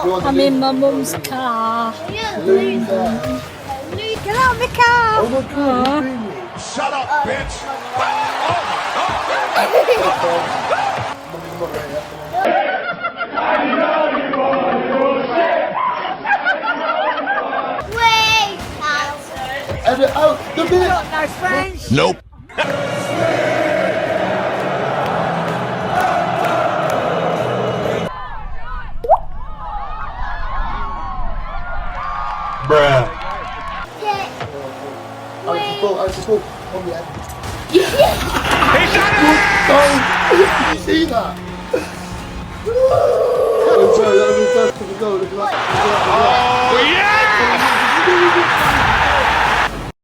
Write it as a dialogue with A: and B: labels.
A: I'm in my mum's car.
B: Loser.
A: Get out of my car.
B: Oh my God, you're
C: Shut up, bitch!
D: Way out.
B: And out the bit.
A: No French.
C: Nope. Bruh.
D: Get
B: I support. Oh yeah.
C: He shot it!
B: Oh, you see that? Oh, sorry, that was a go. Look at that.
C: Oh, yeah!